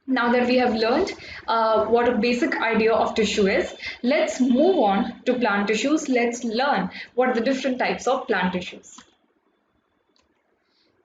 Now that we have learned what a basic idea of tissue is, let's move on to plant tissues. Let's learn what are the different types of plant tissues.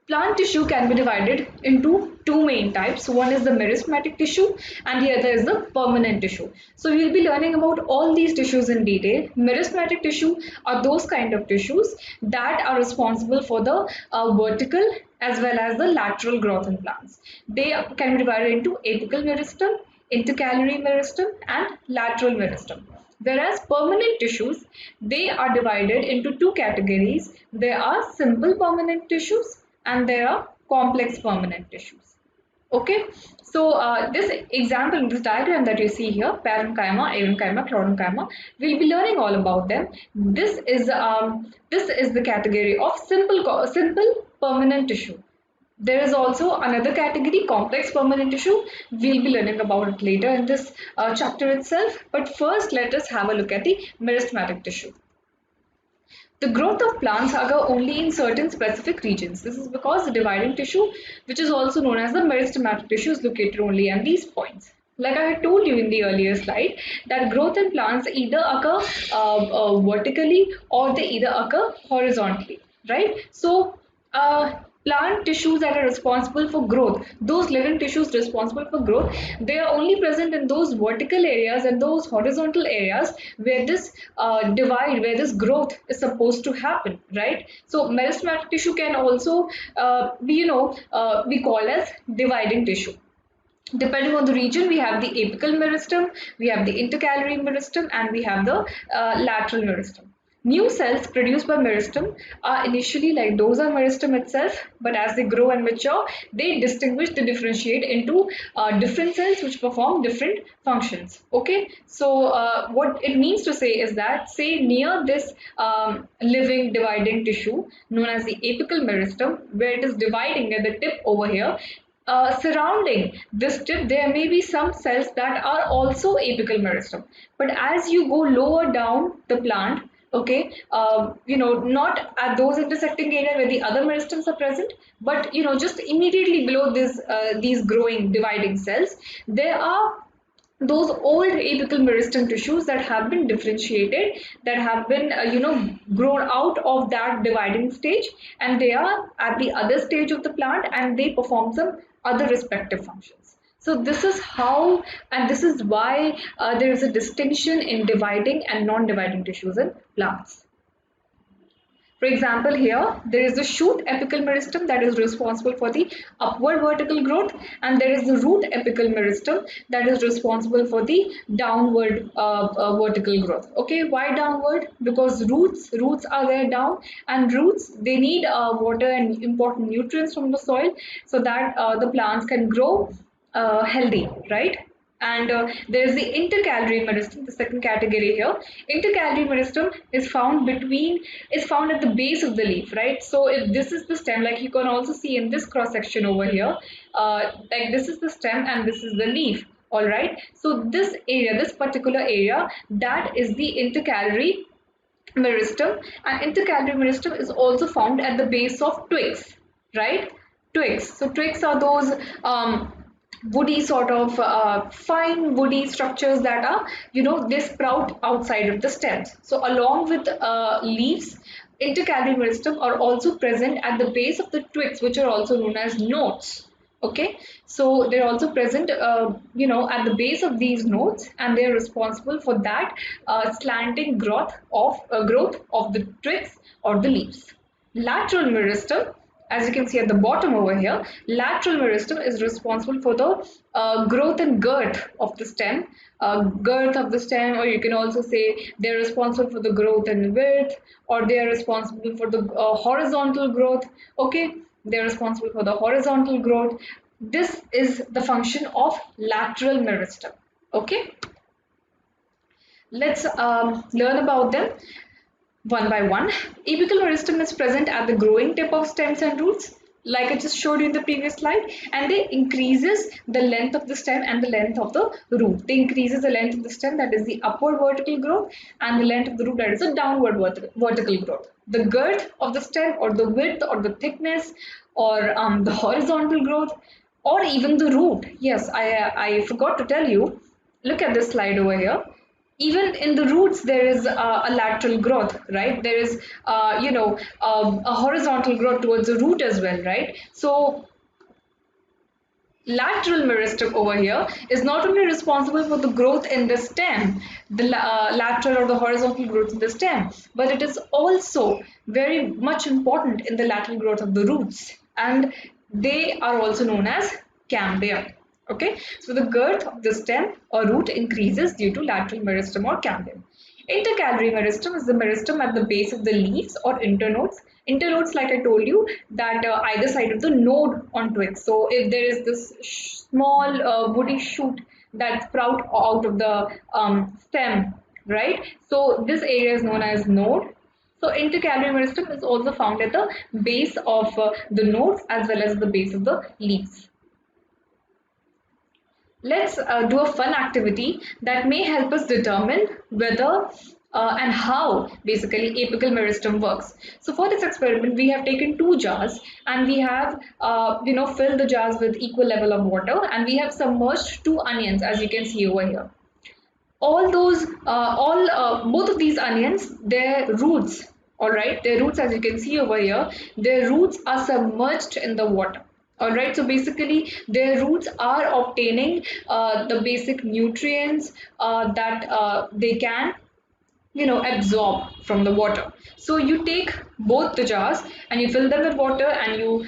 Plant tissue can be divided into two main types. One is the meristematic tissue and the other is the permanent tissue. So we'll be learning about all these tissues in detail. Meristematic tissue are those kind of tissues that are responsible for the vertical as well as the lateral growth in plants. They can be divided into apical meristem, intercalary meristem and lateral meristem. Whereas permanent tissues, they are divided into two categories. There are simple permanent tissues and there are complex permanent tissues. Okay, so this example, this diagram that you see here, parenchyma, mesenchyma, chlorenchyma, we'll be learning all about them. This is the category of simple permanent tissue. There is also another category, complex permanent tissue. We'll be learning about it later in this chapter itself. But first, let us have a look at the meristematic tissue. The growth of plants occur only in certain specific regions. This is because the dividing tissue, which is also known as the meristematic tissue, is located only at these points. Like I had told you in the earlier slide, that growth in plants either occur vertically or they either occur horizontally, right? So, plant tissues that are responsible for growth, those living tissues responsible for growth, they are only present in those vertical areas and those horizontal areas where this divide, where this growth is supposed to happen, right? So meristematic tissue can also be called as dividing tissue. Depending on the region, we have the apical meristem, we have the intercalary meristem, and we have the lateral meristem. New cells produced by meristem are initially like those are meristem itself, but as they grow and mature, they differentiate into different cells which perform different functions. Okay, so what it means to say is that, say near this living dividing tissue known as the apical meristem, where it is dividing at the tip over here, surrounding this tip, there may be some cells that are also apical meristem. But as you go lower down the plant, okay, not at those intersecting area where the other meristems are present, but just immediately below this these growing dividing cells, there are those old apical meristem tissues that have been differentiated, that have been grown out of that dividing stage, and they are at the other stage of the plant and they perform some other respective functions. So this is how, and this is why there is a distinction in dividing and non-dividing tissues in plants. For example, here there is the shoot apical meristem that is responsible for the upward vertical growth, and there is the root apical meristem that is responsible for the downward vertical growth. Okay, why downward? Because roots are there down, and roots, they need water and important nutrients from the soil so that the plants can grow healthy, right? And there is the intercalary meristem, the second category here. Intercalary meristem is found at the base of the leaf, right? So if this is the stem, like you can also see in this cross section over here, like this is the stem and this is the leaf. All right. So this area, this particular area, that is the intercalary meristem, and intercalary meristem is also found at the base of twigs, right? Twigs. So twigs are those woody sort of fine woody structures that are they sprout outside of the stems. So along with leaves, intercalary meristem are also present at the base of the twigs, which are also known as nodes. Okay, so they're also present at the base of these nodes, and they're responsible for that slanting growth of the twigs or the leaves. Lateral meristem, as you can see at the bottom over here, lateral meristem is responsible for the growth and girth of the stem, or you can also say they're responsible for the growth and width, or they are responsible for the horizontal growth. Okay, they're responsible for the horizontal growth. This is the function of lateral meristem. Okay, let's learn about them one by one. Apical meristem is present at the growing tip of stems and roots, like I just showed you in the previous slide, and they increases the length of the stem and the length of the root. They increases the length of the stem, that is the upward vertical growth, and the length of the root, that is the downward vertical growth. The girth of the stem, or the width or the thickness, or the horizontal growth, or even the root. Yes, I forgot to tell you. Look at this slide over here. Even in the roots, there is a lateral growth, right? There is, a horizontal growth towards the root as well, right? So lateral meristem over here is not only responsible for the growth in the stem, the lateral or the horizontal growth in the stem, but it is also very much important in the lateral growth of the roots, and they are also known as cambium. Okay, so the girth of the stem or root increases due to lateral meristem or cambium. Intercalary meristem is the meristem at the base of the leaves or internodes. Internodes, like I told you, that either side of the node on twigs. So if there is this small woody shoot that sprout out of the stem, right? So this area is known as node. So intercalary meristem is also found at the base of the nodes as well as the base of the leaves. Let's do a fun activity that may help us determine whether and how basically apical meristem works. So for this experiment, we have taken two jars and we have filled the jars with equal level of water, and we have submerged two onions, as you can see over here. Both of these onions, their roots, all right, their roots, as you can see over here, their roots are submerged in the water. All right, so basically their roots are obtaining the basic nutrients that they can absorb from the water. So you take both the jars and you fill them with water, and you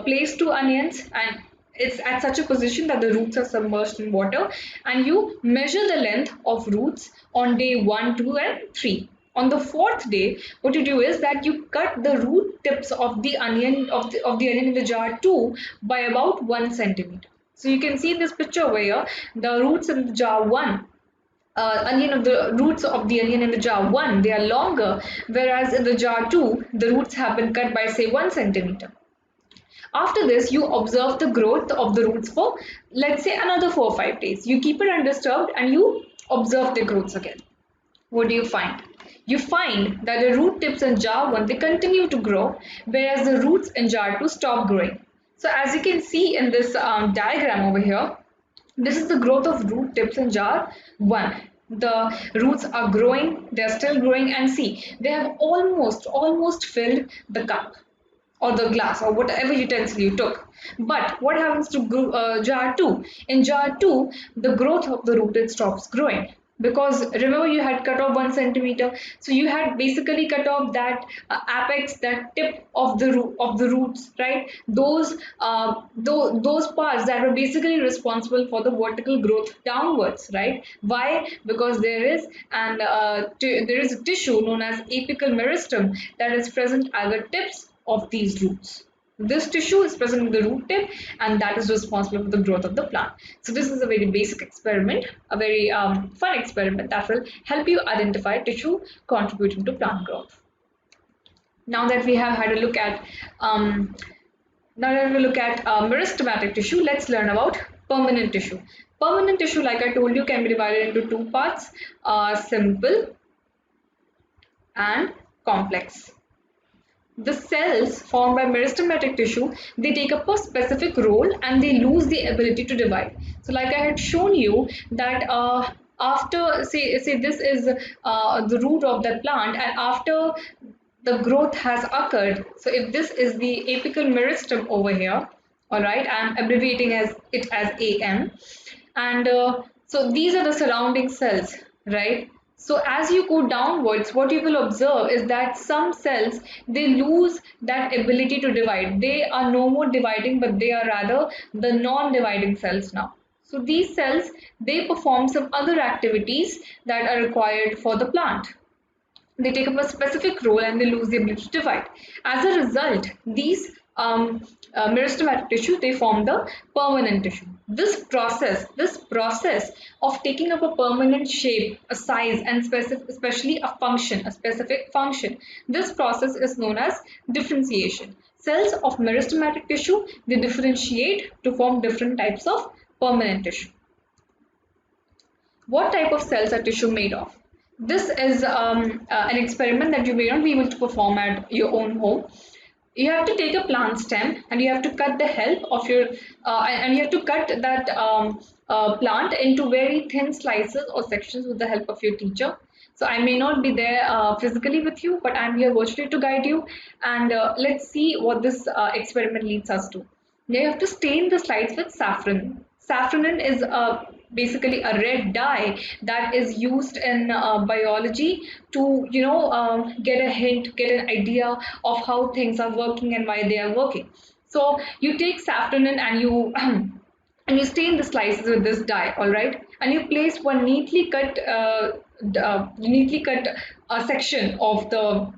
place two onions, and it's at such a position that the roots are submerged in water, and you measure the length of roots on day 1, 2 and 3. On the fourth day, what you do is that you cut the root tips of the onion of the onion in the jar 2 by about 1 centimeter. So you can see in this picture over here, the roots in the jar 1, the roots of the onion in the jar 1, they are longer, whereas in the jar 2, the roots have been cut by say 1 centimeter. After this, you observe the growth of the roots for, let's say, another 4 or 5 days. You keep it undisturbed and you observe the growths again. What do you find? You find that the root tips in jar 1, they continue to grow, whereas the roots in jar 2 stop growing. So as you can see in this diagram over here, this is the growth of root tips in jar 1. The roots are growing, they are still growing, and see, they have almost filled the cup or the glass or whatever utensil you took. But what happens to jar 2? In jar 2, the growth of the root, it stops growing. Because remember, you had cut off 1 centimeter, so you had basically cut off that apex, that tip of the roots, right? Those parts that were basically responsible for the vertical growth downwards, right? Why? Because there is a tissue known as apical meristem that is present at the tips of these roots. This tissue is present in the root tip, and that is responsible for the growth of the plant. So this is a very basic experiment, a very fun experiment that will help you identify tissue contributing to plant growth. Now that we have had a look at meristematic tissue, let's learn about permanent tissue. Permanent tissue, like I told you, can be divided into two parts: simple and complex. The cells formed by meristematic tissue, they take up a specific role and they lose the ability to divide. So like I had shown you that after say this is the root of that plant, and after the growth has occurred, so if this is the apical meristem over here, all right, I'm abbreviating it as AM, and so these are the surrounding cells, right? So as you go downwards, what you will observe is that some cells, they lose that ability to divide. They are no more dividing, but they are rather the non-dividing cells now. So these cells, they perform some other activities that are required for the plant. They take up a specific role and they lose the ability to divide. As a result, these meristematic tissue, they form the permanent tissue. This process of taking up a permanent shape, a size, and especially a specific function, this process is known as differentiation. Cells of meristematic tissue, they differentiate to form different types of permanent tissue. What type of cells are tissue made of? This is an experiment that you may not be able to perform at your own home. you have to take a plant stem and you have to cut the help of your and you have to cut that plant into very thin slices or sections with the help of your teacher. So I may not be there physically with you, but I'm here virtually to guide you. And let's see what this experiment leads us to. Now you have to stain the slides with saffron. Saffronin is basically a red dye that is used in biology to, get a hint, get an idea of how things are working and why they are working. So you take saffronin and you and you stain the slices with this dye, all right, and you place one neatly cut section of the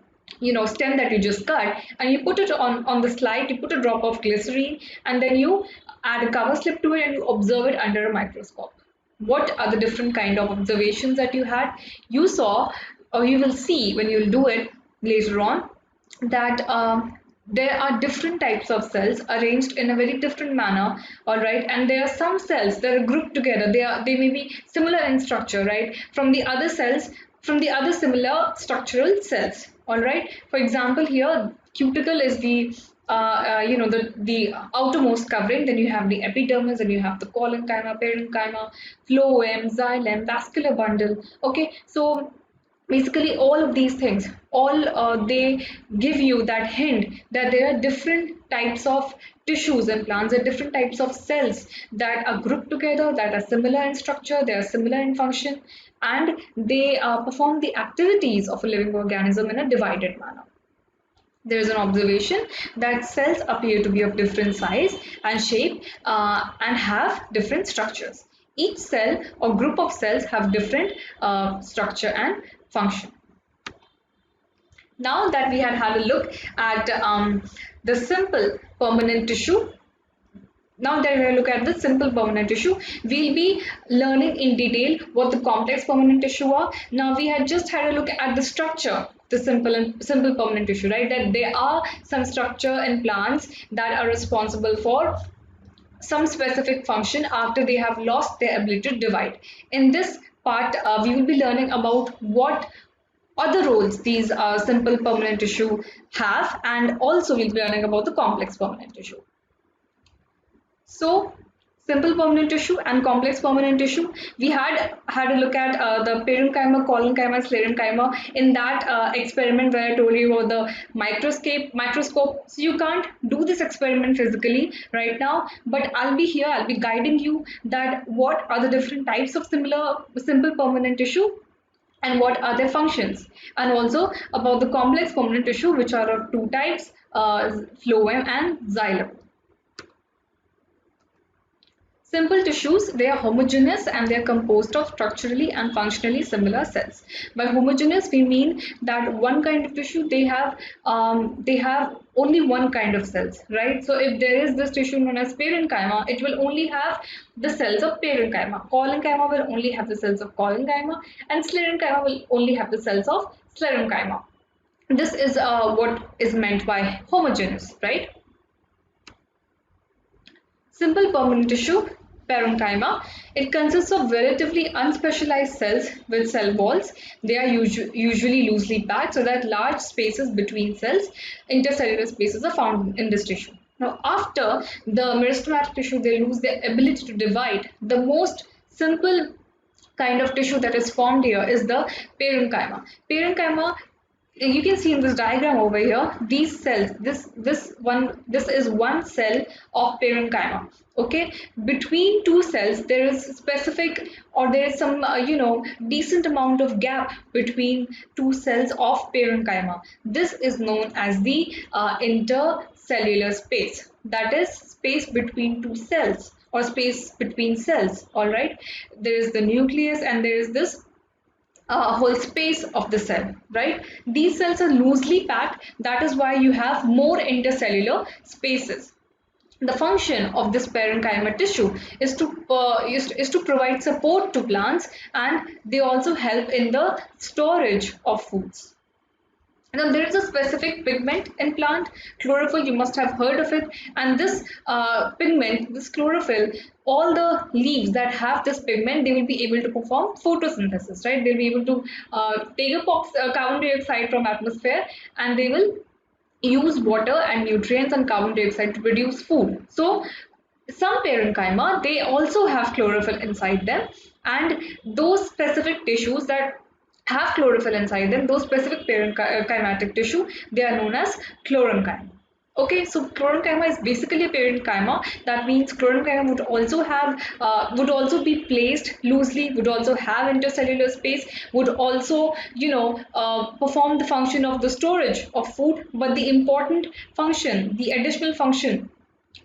stem that you just cut, and you put it on the slide. You put a drop of glycerine and then you add a cover slip to it and you observe it under a microscope. What are the different kind of observations that you had? You saw, or you will see when you'll do it later on, that there are different types of cells arranged in a very different manner, all right, and there are some cells that are grouped together. They may be similar in structure, right, from the other similar structural cells, all right. For example, here cuticle is the the outermost covering. Then you have the epidermis, and you have the collenchyma, parenchyma, phloem, xylem, vascular bundle. Okay, so basically all of these things, all they give you that hint that there are different types of tissues in plants, there are different types of cells that are grouped together, that are similar in structure, they are similar in function, and they perform the activities of a living organism in a divided manner. There is an observation that cells appear to be of different size and shape and have different structures. Each cell or group of cells have different structure and function. Now that we had a look at the simple permanent tissue, we'll be learning in detail what the complex permanent tissue are. Now we had just had a look at the structure, the simple permanent tissue, right? That there are some structure in plants that are responsible for some specific function after they have lost their ability to divide. In this part, we will be learning about what other roles these simple permanent tissue have, and also we'll be learning about the complex permanent tissue. So, simple permanent tissue and complex permanent tissue, we had a look at the parenchyma, collenchyma, sclerenchyma in that experiment where I told you about the microscope. So you can't do this experiment physically right now, but I'll be guiding you that what are the different types of simple permanent tissue and what are their functions, and also about the complex permanent tissue, which are of two types, phloem and xylem. Simple tissues, they are homogeneous and they are composed of structurally and functionally similar cells. By homogeneous, we mean that one kind of tissue, they have only one kind of cells, right? So if there is this tissue known as parenchyma, it will only have the cells of parenchyma. Collenchyma will only have the cells of collenchyma, and sclerenchyma will only have the cells of sclerenchyma. This is what is meant by homogeneous, right? Simple permanent tissue, parenchyma, it consists of relatively unspecialized cells with cell walls. They are usually loosely packed so that large spaces between cells, intercellular spaces, are found in this tissue. Now, after the meristematic tissue, they lose their ability to divide. The most simple kind of tissue that is formed here is the parenchyma. Parenchyma, you can see in this diagram over here, these cells, this is one cell of parenchyma. Okay, between two cells there is specific, or there is some decent amount of gap between two cells of parenchyma. This is known as the intercellular space, that is space between two cells or space between cells. All right, there is the nucleus and there is this whole space of the cell, right? These cells are loosely packed, that is why you have more intercellular spaces. The function of this parenchyma tissue is to provide support to plants, and they also help in the storage of foods. Now, there is a specific pigment in plant, chlorophyll. You must have heard of it. And this pigment, this chlorophyll, all the leaves that have this pigment, they will be able to perform photosynthesis, right? They'll be able to take a carbon dioxide from atmosphere, and they will use water and nutrients and carbon dioxide to produce food. So some parenchyma, they also have chlorophyll inside them, and those specific tissues that have chlorophyll inside them, those specific parenchymatic tissue, they are known as chlorenchyma. Okay, so chlorenchyma is basically a parenchyma. That means chlorenchyma would also be placed loosely, would also have intercellular space, would also perform the function of the storage of food. But the important function, the additional function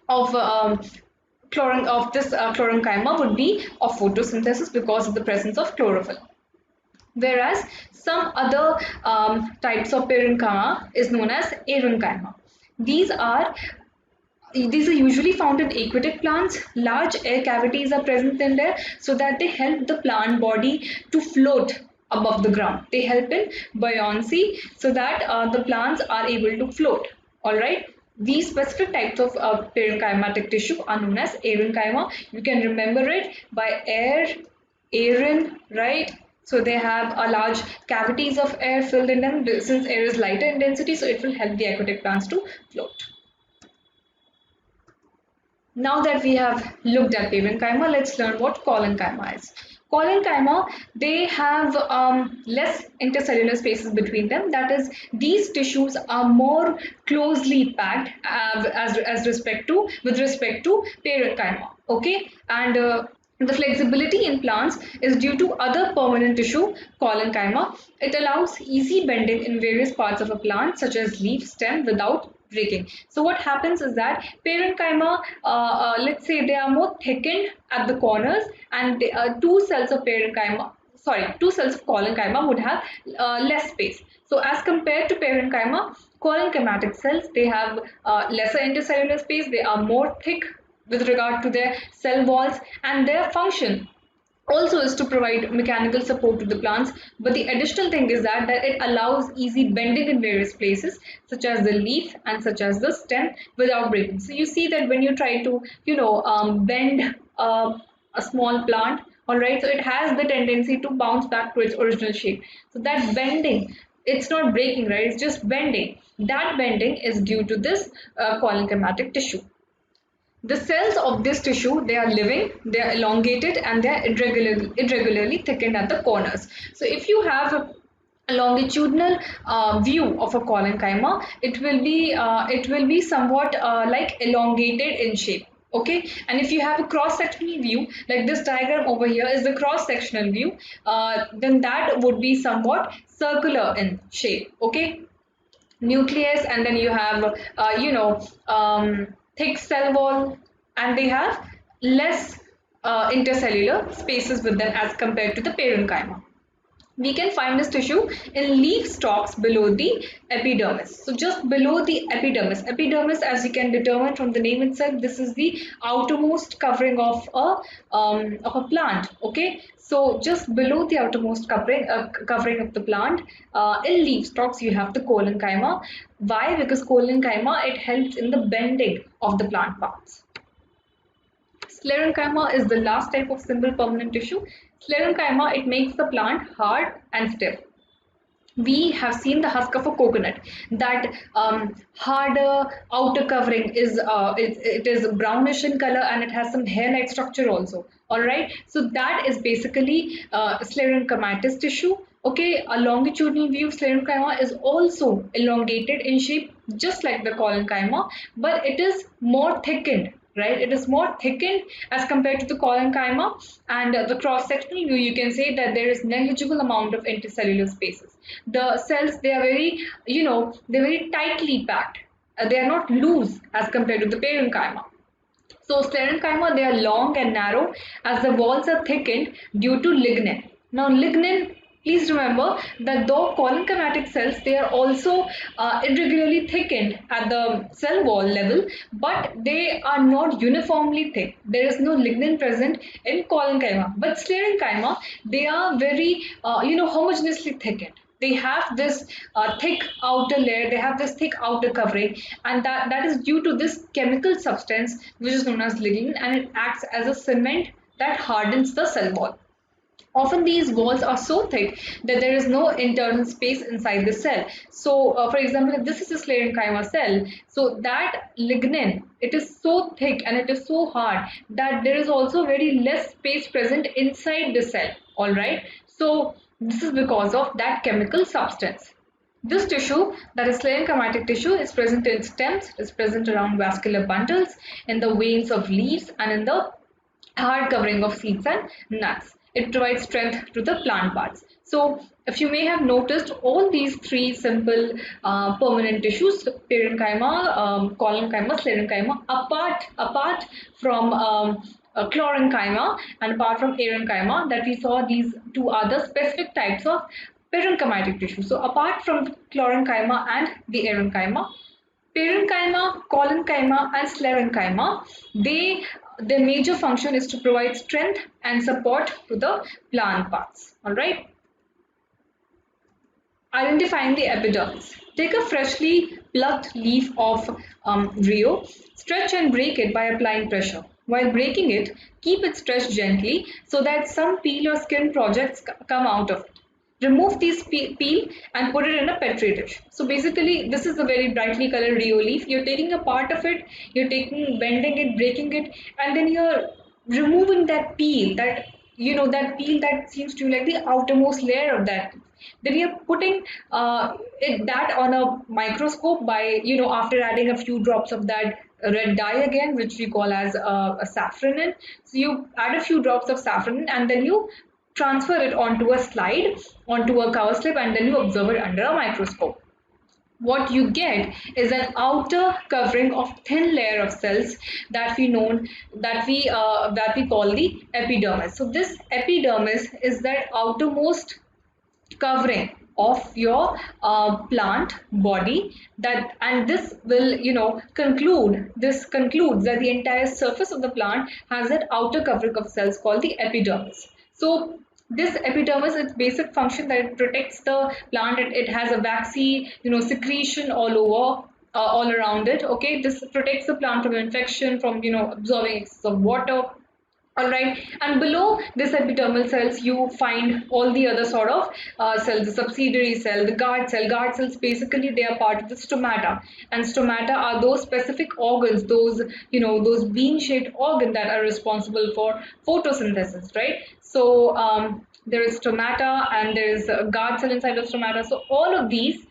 of chlorenchyma would be of photosynthesis because of the presence of chlorophyll. Whereas some other types of parenchyma is known as aerenchyma. These are usually found in aquatic plants. Large air cavities are present in there so that they help the plant body to float above the ground. They help in buoyancy so that the plants are able to float. All right. These specific types of parenchymatic tissue are known as aerenchyma. You can remember it by air, aeren, right? So they have a large cavities of air filled in them since air is lighter in density, so it will help the aquatic plants to float. Now that we have looked at parenchyma, let's learn what collenchyma is. Collenchyma, they have less intercellular spaces between them. That is, these tissues are more closely packed with respect to parenchyma. Okay, and the flexibility in plants is due to other permanent tissue, collenchyma. It allows easy bending in various parts of a plant, such as leaf, stem, without breaking. So what happens is that parenchyma, let's say they are more thickened at the corners, and two cells of collenchyma would have less space. So as compared to parenchyma, collenchymatic cells, they have lesser intercellular space. They are more thick with regard to their cell walls, and their function also is to provide mechanical support to the plants. But the additional thing is that it allows easy bending in various places, such as the leaf and such as the stem, without breaking. So you see that when you try to bend a small plant, all right, so it has the tendency to bounce back to its original shape. So that bending, it's not breaking, right? It's just bending. That bending is due to this collenchymatic tissue. The cells of this tissue, they are living, they are elongated, and they are irregularly thickened at the corners. So if you have a longitudinal view of a collenchyma, it will be somewhat like elongated in shape. Okay, and if you have a cross-sectional view, like this diagram over here is the cross-sectional view, then that would be somewhat circular in shape. Okay, nucleus, and then you have thick cell wall, and they have less intercellular spaces with them as compared to the parenchyma. We can find this tissue in leaf stalks below the epidermis. So just below the epidermis. Epidermis, as you can determine from the name itself, this is the outermost covering of a plant. Okay, so just below the outermost covering of the plant, in leaf stalks you have the collenchyma. Why? Because collenchyma, it helps in the bending of the plant parts. Sclerenchyma is the last type of simple permanent tissue. Sclerenchyma, it makes the plant hard and stiff. We have seen the husk of a coconut. That harder outer covering is it is brownish in color, and it has some hair-like structure also. All right, so that is basically sclerenchymatous tissue. Okay, a longitudinal view of sclerenchyma is also elongated in shape, just like the collenchyma, but it is more thickened. Right, it is more thickened as compared to the collenchyma, and the cross-sectional view, you can say that there is negligible amount of intercellular spaces. The cells, they are they're very tightly packed. They are not loose as compared to the parenchyma. So sclerenchyma, they are long and narrow as the walls are thickened due to lignin. Now lignin, please remember that though collenchymatic cells, they are also irregularly thickened at the cell wall level, but they are not uniformly thick. There is no lignin present in collenchyma. But sclerenchyma, they are very homogeneously thickened. They have this thick outer layer, they have this thick outer covering, and that is due to this chemical substance which is known as lignin, and it acts as a cement that hardens the cell wall. Often these walls are so thick that there is no internal space inside the cell. So, for example, if this is a sclerenchyma cell, so that lignin, it is so thick and it is so hard that there is also very less space present inside the cell. All right. So, this is because of that chemical substance. This tissue, that is sclerenchymatic tissue, is present in stems, is present around vascular bundles, in the veins of leaves, and in the hard covering of seeds and nuts. It provides strength to the plant parts. So, if you may have noticed, all these three simple permanent tissues, parenchyma, collenchyma, sclerenchyma, apart from chlorenchyma and apart from arenchyma, that we saw these two other specific types of parenchymatic tissue. So, apart from the chlorenchyma and the arenchyma, parenchyma, collenchyma, and sclerenchyma, their major function is to provide strength and support to the plant parts. All right. Identifying the epidermis. Take a freshly plucked leaf of Rio, stretch and break it by applying pressure. While breaking it, keep it stretched gently so that some peel or skin projects come out of it. Remove these peel and put it in a petri dish. So basically, this is a very brightly colored Rio leaf. You're taking a part of it, bending it, breaking it, and then you're removing that peel, that peel that seems to be like the outermost layer of that. Then you're putting that on a microscope by, after adding a few drops of that red dye again, which we call as a saffronin. So you add a few drops of saffronin and then you transfer it onto a slide, onto a cover slip, and then you observe it under a microscope. What you get is an outer covering of thin layer of cells that we call the epidermis. So this epidermis is that outermost covering of your plant body, and this will concludes that the entire surface of the plant has that outer covering of cells called the epidermis. So this epidermis, its basic function that it protects the plant. It has a waxy, secretion all around it. Okay, this protects the plant from infection, from absorbing excess of water. All right, and below this epidermal cells, you find all the other sort of cells, the subsidiary cell, the guard cell. Guard cells, basically, they are part of the stomata, and stomata are those specific organs, those bean-shaped organs that are responsible for photosynthesis, right? So there is stomata and there is a guard cell inside of stomata. So all of these,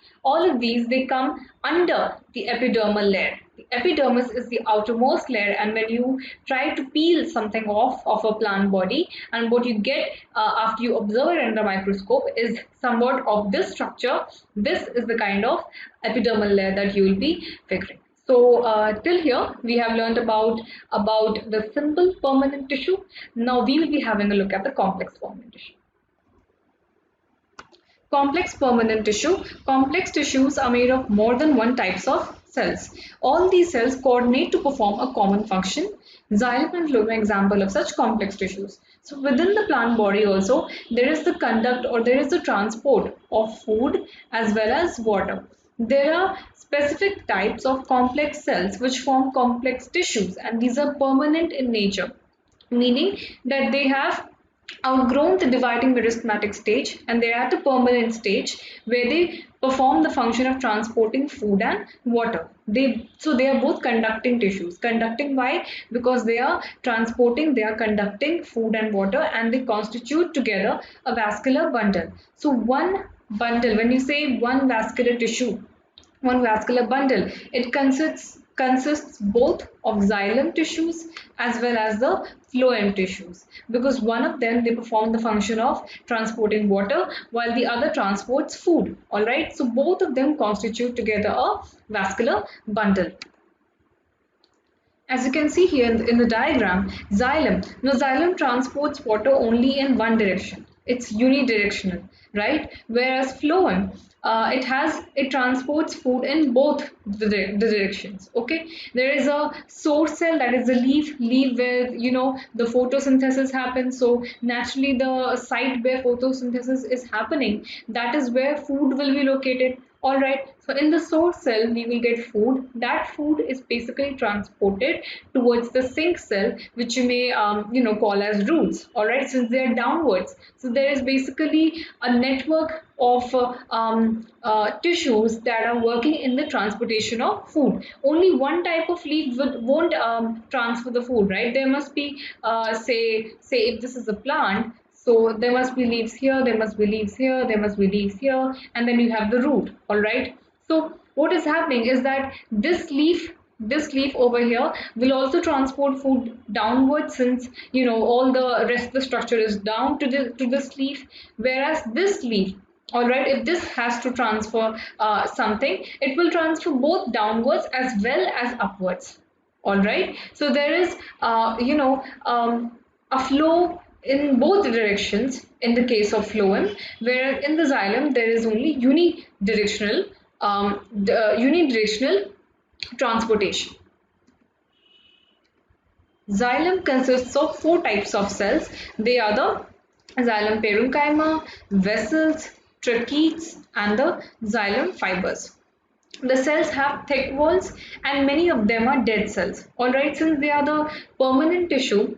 they come under the epidermal layer. The epidermis is the outermost layer, and when you try to peel something off of a plant body, and what you get after you observe it under a microscope is somewhat of this structure. This is the kind of epidermal layer that you will be figuring. So till here we have learned about the simple permanent tissue. Now we will be having a look at the complex permanent tissue. Complex permanent tissue. Complex tissues are made of more than one types of cells. All these cells coordinate to perform a common function. Xylem and phloem are example of such complex tissues. So within the plant body also, there is the conduct or there is the transport of food as well as water. There are specific types of complex cells which form complex tissues, and these are permanent in nature, meaning that they have outgrown the dividing meristematic stage and they are at a permanent stage where they perform the function of transporting food and water. So they are both conducting tissues. Conducting, why? Because they are conducting food and water, and they constitute together a vascular bundle. So one bundle, when you say one vascular tissue, one vascular bundle, it consists both of xylem tissues as well as the phloem tissues, because one of them, they perform the function of transporting water while the other transports food. All right, so both of them constitute together a vascular bundle. As you can see here in the diagram, xylem transports water only in one direction. It's unidirectional, right? Whereas phloem, it transports food in both the directions. Okay, there is a source cell, that is the leaf where the photosynthesis happens. So naturally the site where photosynthesis is happening, that is where food will be located. Alright, so in the source cell, we will get food. That food is basically transported towards the sink cell, which you may, call as roots. Alright, since they are downwards. So there is basically a network of tissues that are working in the transportation of food. Only one type of leaf won't transfer the food, right? There must be, say if this is a plant, so there must be leaves here, there must be leaves here, there must be leaves here, and then you have the root, all right? So what is happening is that this leaf over here will also transport food downwards, since all the rest of the structure is down to this leaf, whereas this leaf, all right, if this has to transfer something, it will transfer both downwards as well as upwards. All right, so there is a flow in both directions in the case of phloem, where in the xylem there is only unidirectional transportation. Xylem consists of 4 types of cells. They are the xylem parenchyma, vessels, tracheids, and the xylem fibers. The cells have thick walls and many of them are dead cells. Alright, since they are the permanent tissue,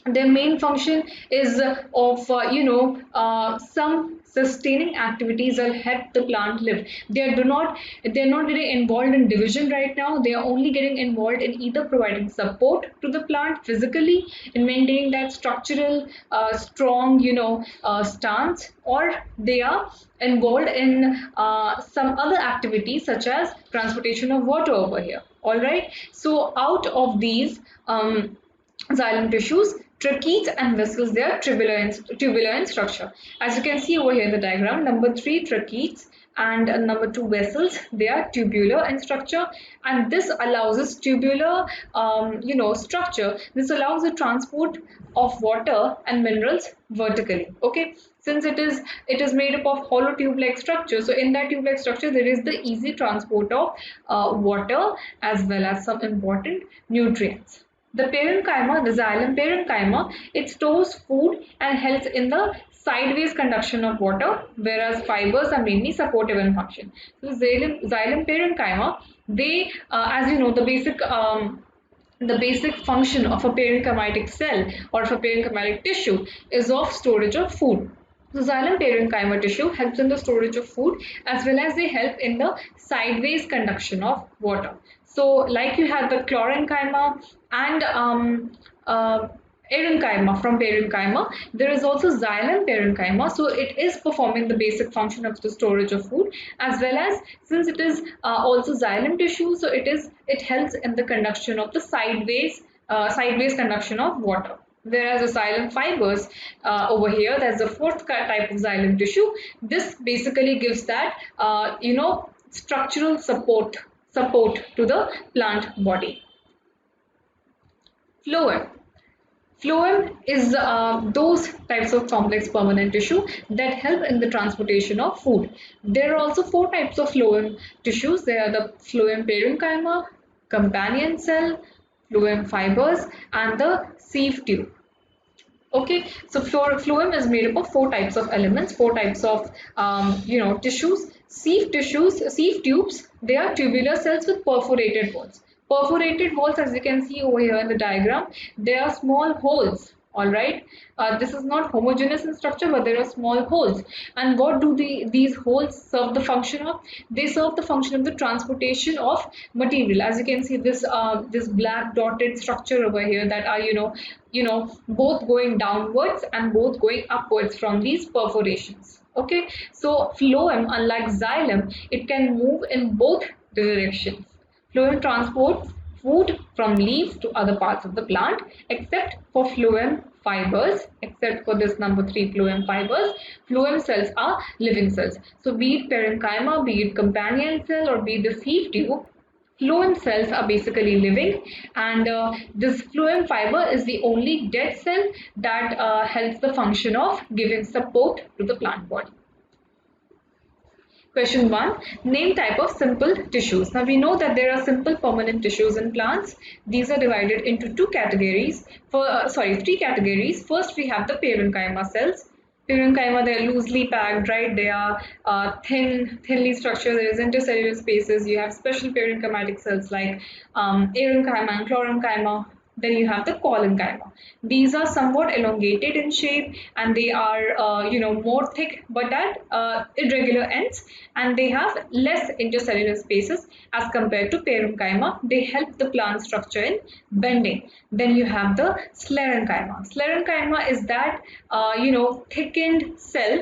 their main function is of some sustaining activities that help the plant live. They're not really involved in division right now. They are only getting involved in either providing support to the plant physically, in maintaining that structural strong stance, or they are involved in some other activities such as transportation of water over here. All right, so out of these xylem tissues, tracheids and vessels, they are tubular in structure. As you can see over here in the diagram, number 3 tracheids and number 2 vessels, they are tubular in structure, and this allows us tubular structure. This allows the transport of water and minerals vertically. Okay, since it is made up of hollow tube-like structure, so in that tube-like structure there is the easy transport of water as well as some important nutrients. The parenchyma, the xylem parenchyma, it stores food and helps in the sideways conduction of water, whereas fibers are mainly supportive in function. So xylem parenchyma, they, as you know, the basic function of a parenchymatic cell or of a parenchymatic tissue is of storage of food. So xylem parenchyma tissue helps in the storage of food as well as they help in the sideways conduction of water. So like you have the chlorenchyma and parenchyma from parenchyma, there is also xylem parenchyma. So it is performing the basic function of the storage of food, as well as since it is also xylem tissue, so it helps in the conduction of the sideways conduction of water. Whereas the xylem fibers over here, that's the 4th type of xylem tissue. This basically gives that structural support to the plant body. Phloem. Phloem is those types of complex permanent tissue that help in the transportation of food. There are also 4 types of phloem tissues. There are the phloem parenchyma, companion cell, phloem fibers, and the sieve tube. Okay, so phloem is made up of 4 types of elements, 4 types of tissues. Sieve tubes, they are tubular cells with perforated walls. Perforated walls, as you can see over here in the diagram, they are small holes. All right, this is not homogeneous in structure, but there are small holes. And what do these holes serve the function of? They serve the function of the transportation of material. As you can see, this black dotted structure over here that are both going downwards and both going upwards from these perforations. Okay, so phloem, unlike xylem, it can move in both directions. Phloem transports food from leaves to other parts of the plant, except for phloem fibers, except for this number 3 phloem fibers. Phloem cells are living cells. So be it parenchyma, be it companion cell, or be it the sieve tube, phloem cells are basically living, and this phloem fiber is the only dead cell that helps the function of giving support to the plant body. Question 1. Name type of simple tissues. Now we know that there are simple permanent tissues in plants. These are divided into 3 categories. First we have the parenchyma cells. Parenchyma, they're loosely packed, right? They are thinly structured. There is intercellular spaces. You have special parenchymatic cells like arenchyma and chlorenchyma. Then you have the collenchyma. These are somewhat elongated in shape, and they are more thick, but at irregular ends, and they have less intercellular spaces as compared to parenchyma. They help the plant structure in bending. Then you have the sclerenchyma. Sclerenchyma is that thickened cell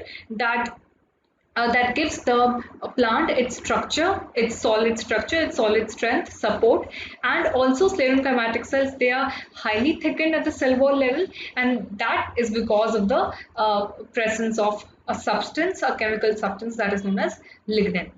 that gives the plant its structure, its solid structure, its solid strength, support, and also sclerenchymatic cells. They are highly thickened at the cell wall level, and that is because of the presence of a substance, a chemical substance that is known as lignin.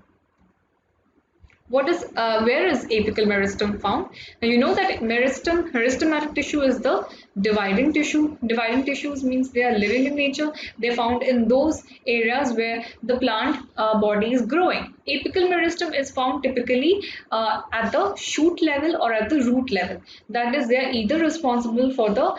Where is apical meristem found? Now you know that meristematic tissue is the dividing tissue. Dividing tissues means they are living in nature. They're found in those areas where the plant body is growing. Apical meristem is found typically at the shoot level or at the root level. That is, they are either responsible for the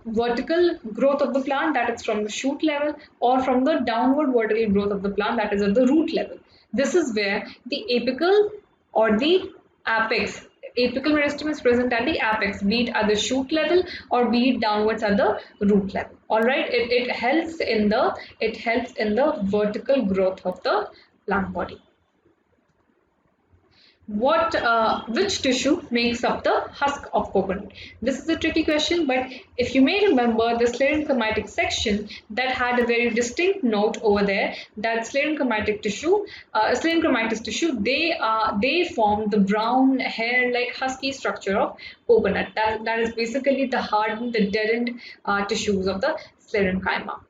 vertical growth of the plant, that is from the shoot level, or from the downward vertical growth of the plant, that is at the root level. This is where the apical or the apex, apical meristem is present at the apex, be it at the shoot level or be it downwards at the root level. All right, it helps in the vertical growth of the plant body. Which tissue makes up the husk of coconut? This is a tricky question, but if you may remember the sclerenchymatic section that had a very distinct note over there, that sclerenchymatic tissue, sclerenchymatous tissue, they form the brown hair-like husky structure of coconut. That is basically the hardened, the deadened tissues of the sclerenchyma.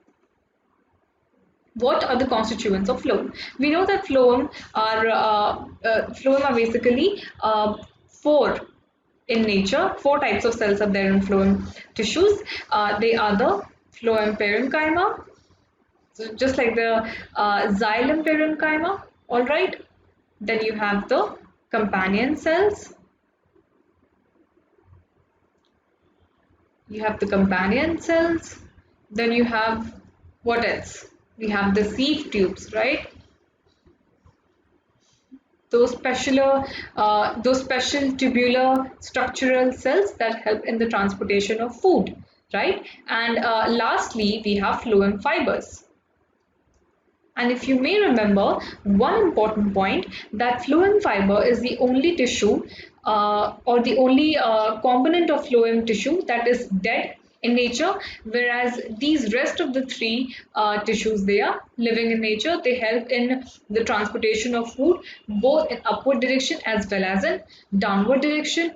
What are the constituents of phloem? We know that phloem are basically four in nature. Four types of cells are there in phloem tissues. They are the phloem parenchyma, so just like the xylem parenchyma. All right. Then you have the companion cells. You have the companion cells. Then you have what else? We have the sieve tubes, right? Those special tubular structural cells that help in the transportation of food, right? And lastly, we have phloem fibers. And if you may remember, one important point, that phloem fiber is the only tissue or the only component of phloem tissue that is dead in nature, whereas these rest of the three tissues, they are living in nature. They help in the transportation of food both in upward direction as well as in downward direction,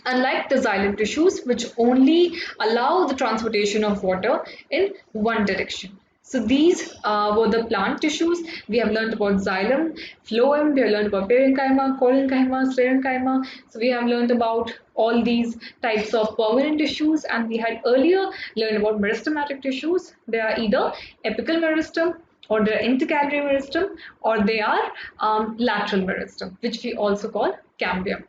unlike the xylem tissues, which only allow the transportation of water in one direction. So these were the plant tissues. We have learned about xylem, phloem, we have learned about parenchyma, collenchyma, sclerenchyma. So we have learned about all these types of permanent tissues, and we had earlier learned about meristematic tissues. They are either apical meristem, or they are intercalary meristem, or they are lateral meristem, which we also call cambium.